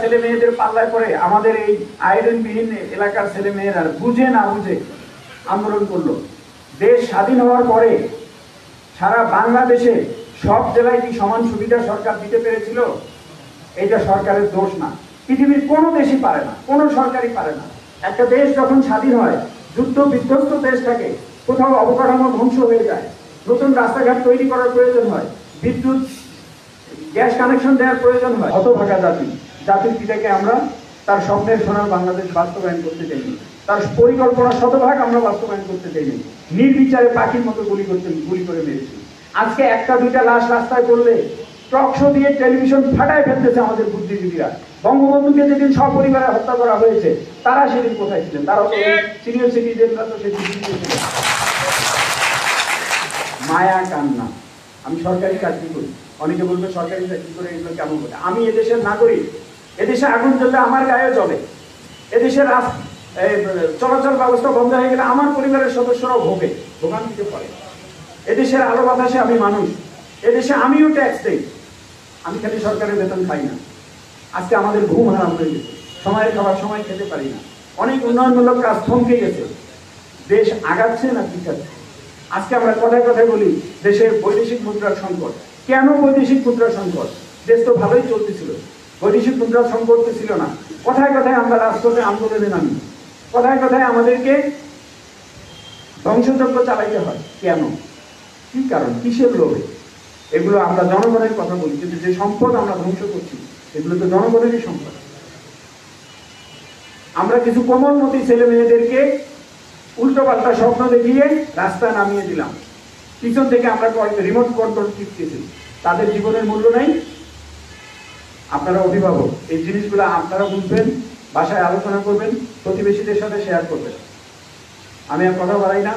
ছেলে মেয়েদের পাল্লায় পড়ে আমাদের এই আইরনবিহীন এলাকার ছেলে মেয়েরা বুঝে না বুঝে আন্দোলন করলো। দেশ স্বাধীন হওয়ার পরে সারা বাংলাদেশে সব জেলায় কি সমান সুবিধা সরকার দিতে পেরেছিল? এটা সরকারের দোষ না, পৃথিবীর কোনো দেশই পারে না, কোনো সরকারই পারে না। একটা দেশ যখন স্বাধীন হয়, যুদ্ধ বিধ্বস্ত দেশ থাকে, কোথাও অবকাঠামো ধ্বংস হয়ে যায়, নতুন রাস্তাঘাট তৈরি করার প্রয়োজন হয়, বিদ্যুৎ গ্যাস কানেকশন দেওয়ার প্রয়োজন হয়। হতভাগা জাতির পিতাকে আমরা তার স্বপ্নের সোনার বাংলাদেশ বাস্তবায়ন করতে চাইনি, তার পরিকল্পনা শতভাগ আমরা বাস্তবায়ন করতে চাইনি। নির্বিচারে পাখির মতো গুলি করে মেরেছি। আজকে একটা দুইটা লাশ রাস্তায় পড়লে টকশো দিয়ে টেলিভিশন ফাটায় ফেলতেছে আমাদের বুদ্ধিজীবীরা। বঙ্গবন্ধুকে যেদিন সপরিবারে হত্যা করা হয়েছে, তারা সেদিন কোথায় ছিলেন? তারা তো সিনিয়র সিটিজেনরা তো সেদিন মায়া কান্না। আমি সরকারি চাকরি করি, অনেকে বলবে সরকারি চাকরি করে এগুলো কেমন করে? আমি এদেশের নাগরিক, এদেশে আগুন জ্বললে আমার গায়ে জ্বলে, এদেশের চলাচল ব্যবস্থা বন্ধ হয়ে গেলে আমার পরিবারের সদস্যরাও ভোগান্তিতে পড়ে। এদেশের আলো বাতাসে আমি মানুষ, এদেশে আমিও ট্যাক্স দেই, আমি খালি সরকারের বেতন খাই না। আজকে আমাদের ঘুম হারাম হয়ে গেছে, সময়ের খাবার সময় খেতে পারি না, অনেক উন্নয়নমূলক কাজ থমকে গেছে। দেশ আগাচ্ছে না পিছাচ্ছে। আজকে আমরা কথায় কথায় বলি দেশের বৈদেশিক মুদ্রার সংকট। কেন বৈদেশিক মুদ্রার সংকট? দেশ তো ভালোই চলতেছিল, বৈদেশিক মুদ্রার সংকট ছিল না। কথায় কথায় আমরা রাষ্ট্রকে আন্দোলনে নামি, কথায় কথায় আমাদেরকে ধ্বংসযজ্ঞ চালাইতে হয়। কেন? কি কারণ? কিসের লোভে? এগুলো আমরা জনগণের কথা বলি, কিন্তু যে সম্পদ আমরা ধ্বংস করছি এগুলো তো জনগণেরই সম্পদ। আমরা কিছু কোমলমতি ছেলে মেয়েদেরকে উল্টো পাল্টা স্বপ্ন দেখিয়ে রাস্তায় নামিয়ে দিলাম, পিছন থেকে আমরা রিমোট কন্ট্রোল টিপতেছি। তাদের জীবনের মূল্য নেই। আপনারা অভিভাবক, এই জিনিসগুলো আপনারা বুঝবেন, বাসায় আলোচনা করবেন, প্রতিবেশীদের সাথে শেয়ার করবেন। আমি আর কথা বাড়াই না।